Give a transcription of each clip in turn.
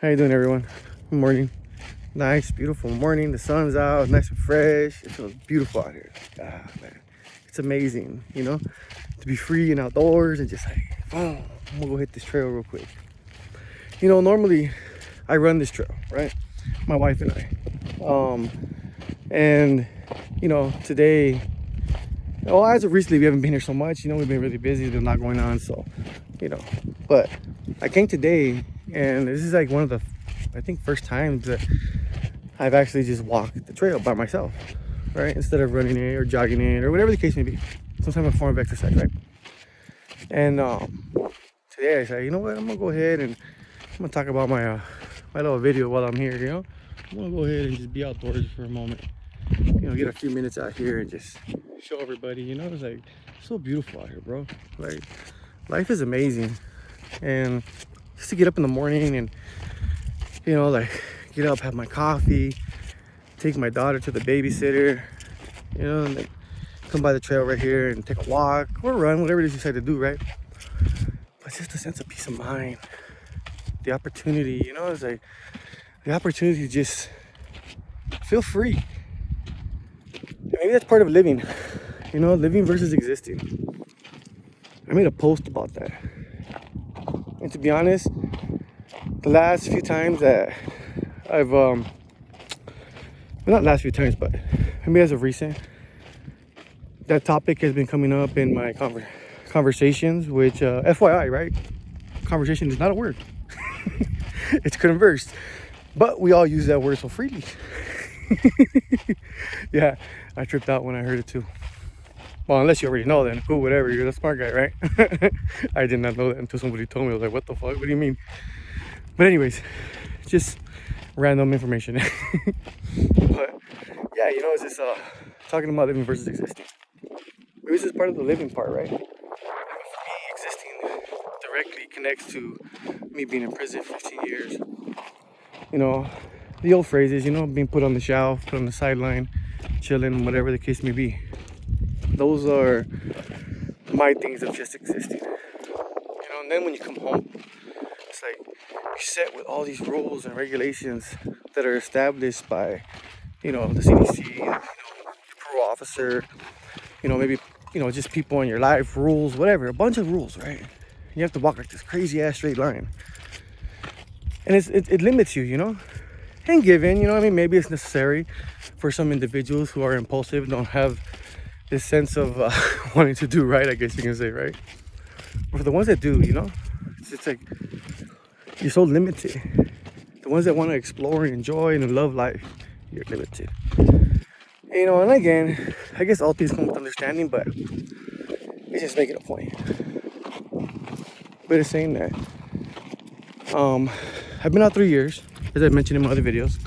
How you doing, everyone? Good morning. Nice, beautiful morning. The sun's out, nice and fresh. It feels beautiful out here. Ah, man, it's amazing, to be free and outdoors and just like, boom, I'm gonna go hit this trail real quick. Normally I run this trail, right? My wife and I. And today, well, as of recently, we haven't been here so much. We've been really busy. There's a lot going on, so But I came today, and this is like one of the, I think, first times that I've actually just walked the trail by myself, right? Instead of running it or jogging it or whatever the case may be, some type of form of exercise, right? And today I said, you know what? I'm gonna go ahead and I'm gonna talk about my little video while I'm here. I'm gonna go ahead and just be outdoors for a moment. Get a few minutes out here and just show everybody. It's like so beautiful out here, bro. Like life is amazing, and just to get up in the morning and like get up, have my coffee, take my daughter to the babysitter, and then come by the trail right here and take a walk or run, whatever it is you decide to do, right? But just a sense of peace of mind, the opportunity, it's like the opportunity to just feel free. And maybe that's part of living, living versus existing. I made a post about that. And to be honest, the last few times that I've, well, not last few times, but maybe as of recent, that topic has been coming up in my conversations, which, FYI, right? Conversation is not a word. It's converse. But we all use that word so freely. Yeah, I tripped out when I heard it too. Well, unless you already know, then cool, whatever. You're the smart guy, right? I did not know that until somebody told me. I was like, what the fuck? What do you mean? But anyways, just random information. But yeah, it's just talking about living versus existing. Maybe this is part of the living part, right? For me, existing directly connects to me being in prison 15 years. The old phrases, being put on the shelf, put on the sideline, chilling, whatever the case may be. Those are my things of just existing. And then when you come home, it's like you're set with all these rules and regulations that are established by, the CDC, your parole officer, maybe, just people in your life, rules, whatever, a bunch of rules, right? You have to walk like this crazy ass straight line. And it limits you, And given, maybe it's necessary for some individuals who are impulsive, don't have this sense of wanting to do right, I guess you can say, right? But for the ones that do, it's like you're so limited. The ones that want to explore and enjoy and love life, you're limited. And again, I guess all things come with understanding, but it's just making a point. But it's saying that I've been out 3 years, as I mentioned in my other videos.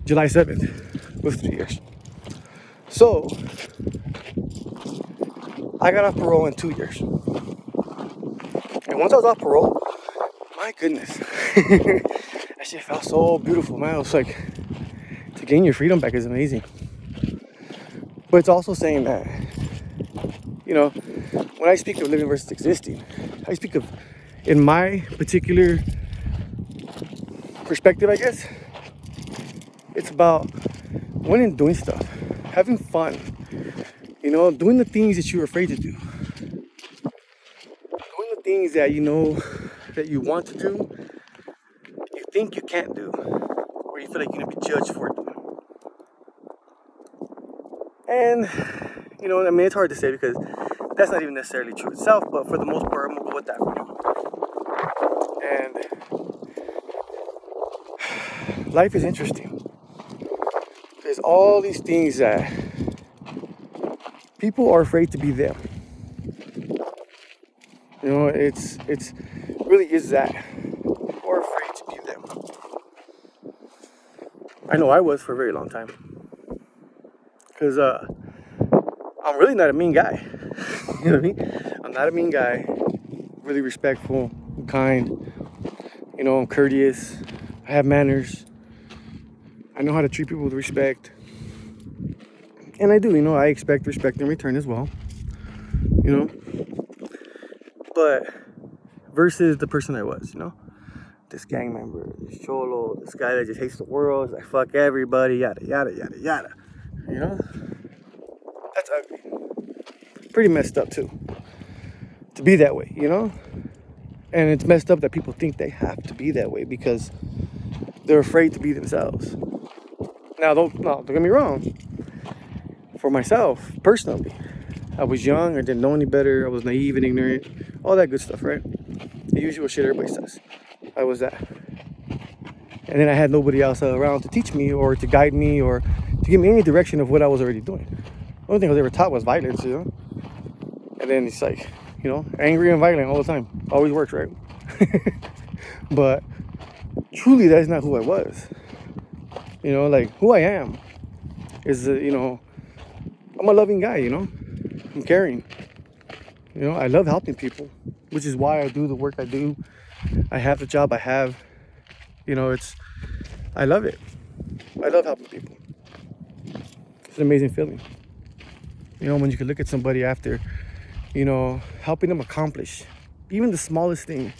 July 7th was 3 years. So I got off parole in 2 years. And once I was off parole, my goodness, that shit felt so beautiful, man. It was like, to gain your freedom back is amazing. But it's also saying that, when I speak of living versus existing, I speak of, in my particular perspective, I guess, it's about when in doing stuff, having fun, doing the things that you're afraid to do, doing the things that that you want to do, you think you can't do, or you feel like you're gonna be judged for it. And it's hard to say because that's not even necessarily true itself, but for the most part, I'm gonna go with that for now. And life is interesting. There's all these things that people are afraid to be them. It's really is that. People are afraid to be them. I know I was for a very long time. Because I'm really not a mean guy. You know what I mean? I'm not a mean guy. Really respectful, kind. I'm courteous. I have manners. I know how to treat people with respect. And I do, I expect respect in return as well. But versus the person I was, this gang member, this cholo, this guy that just hates the world. It's like, fuck everybody, yada, yada, yada, yada. You know? That's ugly. Pretty messed up, too. To be that way, you know? And it's messed up that people think they have to be that way because they're afraid to be themselves. Now, don't get me wrong. For myself, personally, I was young, I didn't know any better, I was naive and ignorant, all that good stuff, right? The usual shit everybody says. I was that. And then I had nobody else around to teach me or to guide me or to give me any direction of what I was already doing. The only thing I was ever taught was violence, you know? And then it's like, you know, angry and violent all the time. Always works, right? But truly, that's not who I was. You know, like, who I am is, you know, I'm a loving guy, you know? I'm caring. You know, I love helping people, which is why I do the work I do. I have the job I have. You know, I love it. I love helping people. It's an amazing feeling. You know, when you can look at somebody after, you know, helping them accomplish even the smallest thing,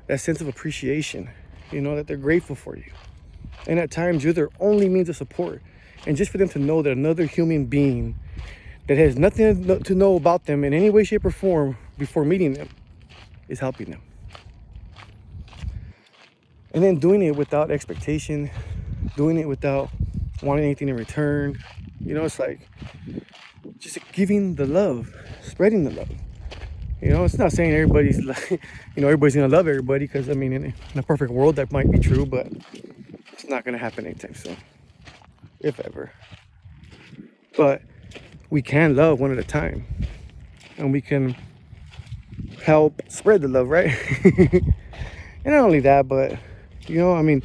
that sense of appreciation, you know, that they're grateful for you. And at times, you're their only means of support. And just for them to know that another human being that has nothing to know about them in any way, shape, or form before meeting them is helping them. And then doing it without expectation, doing it without wanting anything in return. You know, it's like just giving the love, spreading the love. You know, it's not saying everybody's like, you know, everybody's gonna love everybody, because I mean, in a perfect world that might be true, but it's not gonna happen anytime soon, if ever. But we can love one at a time, and we can help spread the love, right? And not only that, but you know, I mean,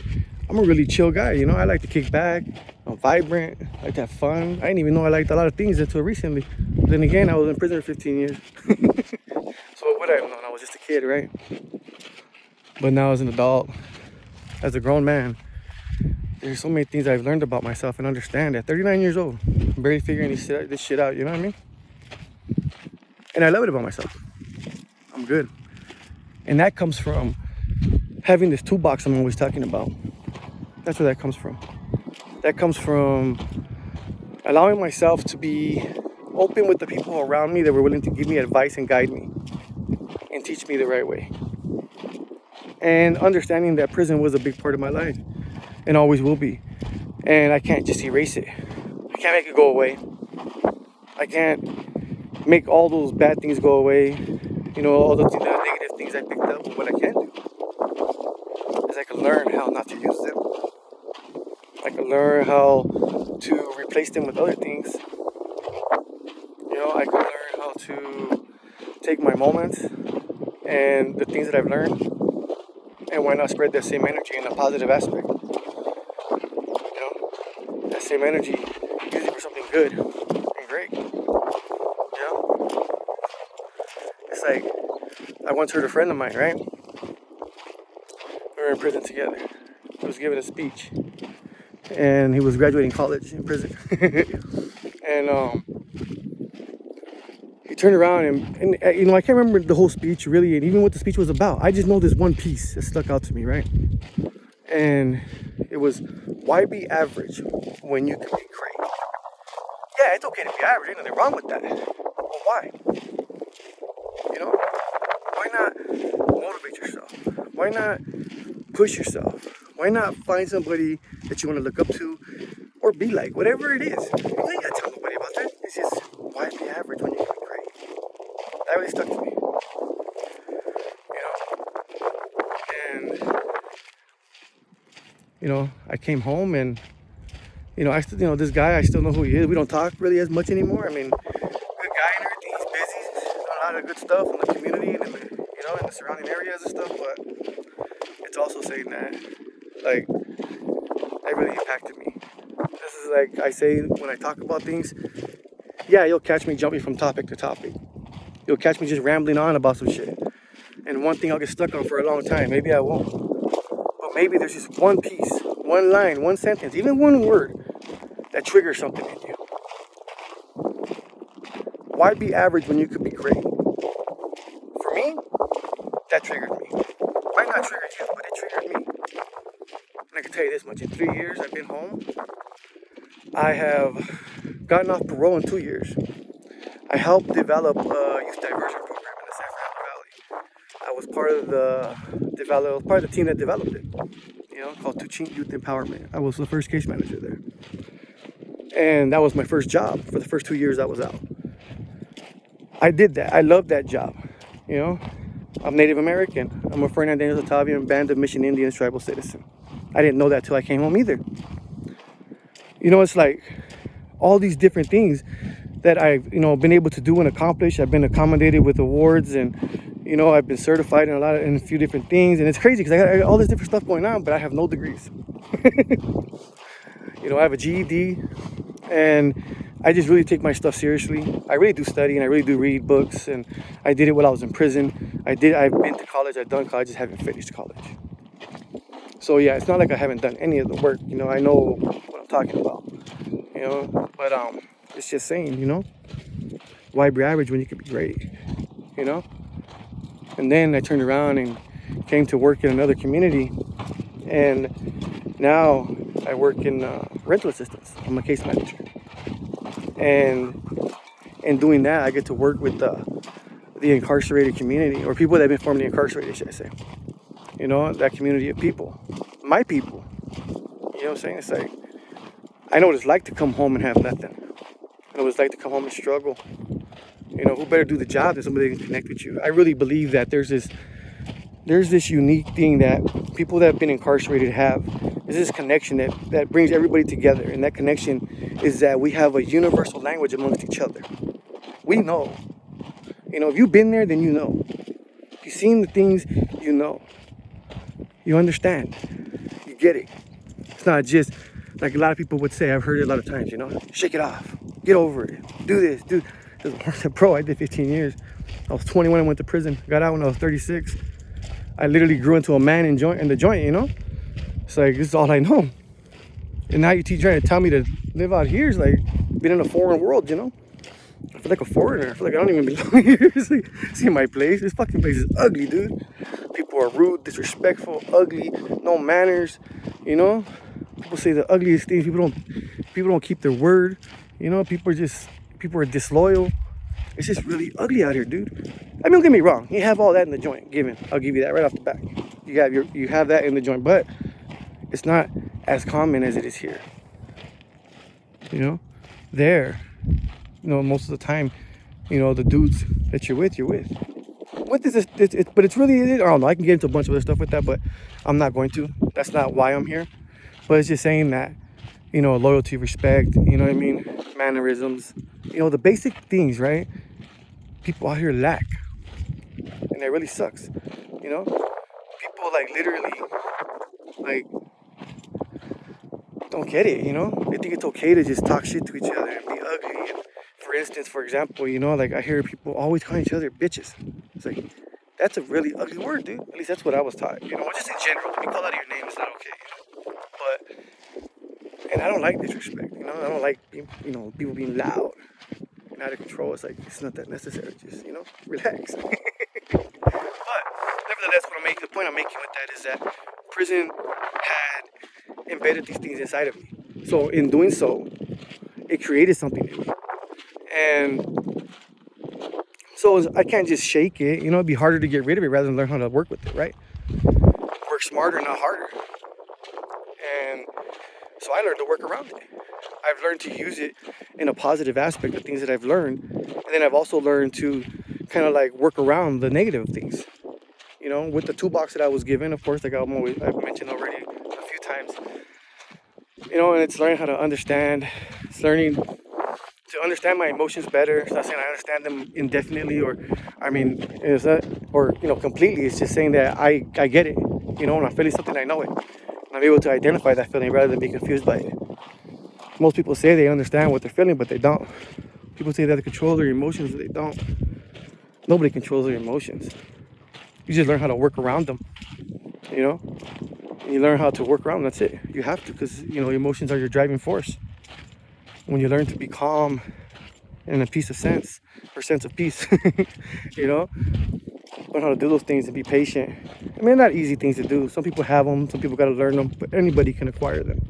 I'm a really chill guy. You know, I like to kick back. I'm vibrant. I like to have fun. I didn't even know I liked a lot of things until recently. But then again, I was in prison for 15 years. So what would I have known? I was just a kid, right? But now as an adult, as a grown man, there's so many things I've learned about myself and understand at 39 years old. I'm barely figuring this shit out, you know what I mean? And I love it about myself. I'm good. And that comes from having this toolbox I'm always talking about. That's where that comes from. That comes from allowing myself to be open with the people around me that were willing to give me advice and guide me and teach me the right way. And understanding that prison was a big part of my life and always will be. And I can't just erase it. I can't make it go away. I can't make all those bad things go away. You know, all the negative things I picked up. But what I can do is I can learn how not to use them. I can learn how to replace them with other things. You know, I can learn how to take my moments and the things that I've learned, and why not spread that same energy in a positive aspect? You know, that same energy, use it for something good and great. You know, it's like I once heard a friend of mine, right? We were in prison together. He was giving a speech, and he was graduating college in prison. And he turned around and you know, I can't remember the whole speech really, and even what the speech was about. I just know this one piece that stuck out to me, right? And it was, why be average when you can be great? Yeah, it's okay to be average. Ain't nothing wrong with that. But why? You know, why not motivate yourself? Why not push yourself? Why not find somebody that you want to look up to or be like? Whatever it is. You ain't got to tell nobody about that. It's just, why be average when you can be great? That really stuck to me. You know? And, you know, I came home and, you know, this guy, I still know who he is. We don't talk really as much anymore. I mean, good guy and everything. He's busy. He's doing a lot of good stuff in the community and in the, you know, in the surrounding areas and stuff. But it's also saying that, like, that really impacted me. This is like I say when I talk about things. Yeah, you'll catch me jumping from topic to topic. You'll catch me just rambling on about some shit. And one thing I'll get stuck on for a long time. Maybe I won't. But maybe there's just one piece, one line, one sentence, even one word that triggers something in you. Why be average when you could be great? For me, that triggered me. Might not trigger you, but it triggered me. tell you this much. In 3 years I've been home, I have gotten off parole in 2 years. I helped develop a youth diversion program in the San Fernando Valley. I was part of the team that developed it, called Tuchin Youth Empowerment. I was the first case manager there. And that was my first job for the first 2 years I was out. I did that. I loved that job. I'm Native American. I'm a Fernandez Otavian Band of Mission Indians tribal citizen. I didn't know that till I came home either. It's like all these different things that I've, been able to do and accomplish. I've been accommodated with awards, and, I've been certified in a few different things. And it's crazy because I got all this different stuff going on, but I have no degrees. I have a GED, and I just really take my stuff seriously. I really do study, and I really do read books, and I did it while I was in prison. I've been to college, I've done college, just haven't finished college. So yeah, it's not like I haven't done any of the work. I know what I'm talking about. But it's just saying, why be average when you could be great? And then I turned around and came to work in another community, and now I work in rental assistance. I'm a case manager, and in doing that, I get to work with the incarcerated community, or people that have been formerly incarcerated, should I say? That community of people, my people. You know what I'm saying? It's like, I know what it's like to come home and have nothing. I know what it's like to come home and struggle. Who better do the job than somebody that can connect with you? I really believe that there's this unique thing that people that have been incarcerated have. There's this connection that brings everybody together. And that connection is that we have a universal language amongst each other. We know. If you've been there, then you know. If you've seen the things, you know. You understand. You get it. It's not just like a lot of people would say. I've heard it a lot of times, shake it off. Get over it. Do this. As a pro, I did 15 years. I was 21 and went to prison. Got out when I was 36. I literally grew into a man in the joint, It's like, this is all I know. And now you're trying to tell me to live out here. It's like being in a foreign world, I feel like a foreigner. I feel like I don't even belong here. See my place. This fucking place is ugly, dude. People are rude, disrespectful, ugly, no manners. People say the ugliest things. People don't keep their word. People are disloyal. It's just really ugly out here, dude. I mean, don't get me wrong. You have all that in the joint. I'll give you that right off the bat. You have that in the joint, but it's not as common as it is here. There. Most of the time, the dudes that you're with. What is this? But it's really, I don't know. I can get into a bunch of other stuff with that, but I'm not going to. That's not why I'm here. But it's just saying that, loyalty, respect, mannerisms, the basic things, right? People out here lack. And that really sucks. People literally, don't get it, They think it's okay to just talk shit to each other and be ugly. And for example, I hear people always calling each other bitches. It's like, that's a really ugly word, dude. At least that's what I was taught. Just in general, to be called out of your name is not okay. And I don't like disrespect. I don't like people being loud and out of control. It's like, it's not that necessary. Just relax. But nevertheless, the point I'm making with that is that prison had embedded these things inside of me. So in doing so, it created something in me. And so I can't just shake it. It'd be harder to get rid of it rather than learn how to work with it, right? Work smarter, not harder. And so I learned to work around it. I've learned to use it in a positive aspect of things that I've learned. And then I've also learned to kind of work around the negative things. With the toolbox that I was given, of course, I've mentioned already a few times. And it's learning how to understand. It's learning to understand my emotions better. It's not saying I understand them indefinitely completely. It's just saying that I get it. When I'm feeling something, I know it. And I'm able to identify that feeling rather than be confused by it. Most people say they understand what they're feeling, but they don't. People say they have to control their emotions, but they don't. Nobody controls their emotions. You just learn how to work around them. And you learn how to work around them. That's it. You have to, because emotions are your driving force. When you learn to be calm and a sense of peace, But learn how to do those things and be patient. I mean, they're not easy things to do. Some people have them, some people got to learn them, but anybody can acquire them.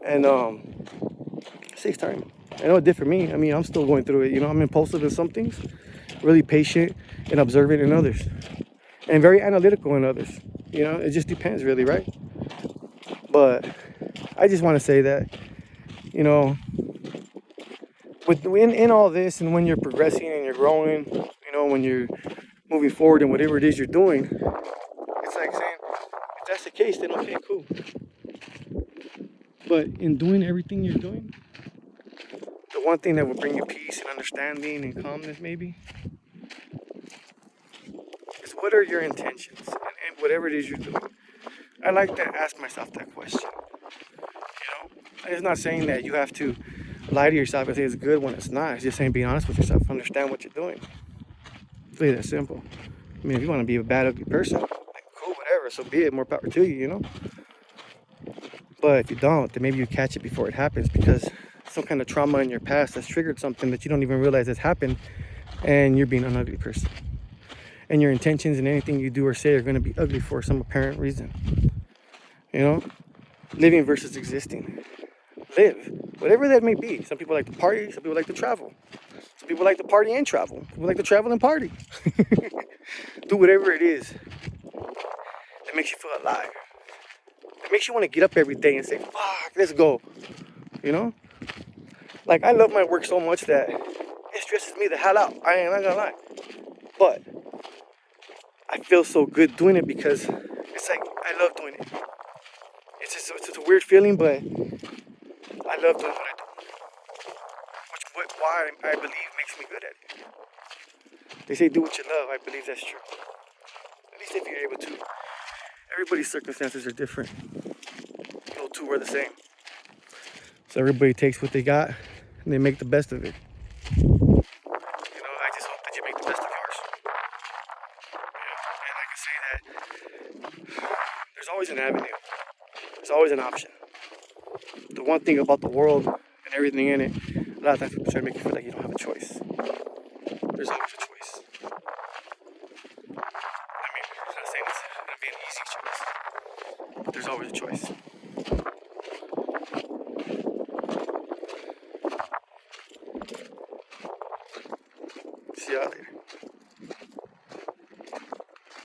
And it takes time. I know it did for me. I mean, I'm still going through it. You know, I'm impulsive in some things, really patient and observant in others, and very analytical in others. You know, it just depends, really, right? But I just want to say that, you know, in all this, and when you're progressing and you're growing, you know, when you're moving forward in whatever it is you're doing, it's like saying, if that's the case, then okay, cool. But in doing everything you're doing, the one thing that will bring you peace and understanding and calmness, maybe, is what are your intentions and whatever it is you're doing. I like to ask myself that question. You know, it's not saying that you have to lie to yourself and say it's good when it's not. It's just saying be honest with yourself, understand what you're doing. It's really that simple. I mean, if you want to be a bad, ugly person, like, cool, whatever, so be it, more power to you, you know? But if you don't, then maybe you catch it before it happens, because some kind of trauma in your past has triggered something that you don't even realize has happened, and you're being an ugly person. And your intentions and anything you do or say are going to be ugly for some apparent reason. You know? Living versus existing. Live. Whatever that may be. Some people like to party, some people like to travel. Some people like to party and travel. Some people like to travel and party. Do whatever it is that makes you feel alive. It makes you want to get up every day and say, fuck, let's go. You know? Like, I love my work so much that it stresses me the hell out. I ain't not gonna lie. But I feel so good doing it because it's like, I love doing it. It's a weird feeling, but I love doing what I do. Why I believe makes me good at it. They say do what you love. I believe that's true. At least if you're able to. Everybody's circumstances are different. No two are the same. So everybody takes what they got and they make the best of it. You know, I just hope that you make the best of yours. And I can say that there's always an avenue. There's always an option. The one thing about the world and everything in it, a lot of times people try to make you feel like you don't have a choice. There's always a choice. I mean, I'm not saying it's going to be an easy choice, but there's always a choice.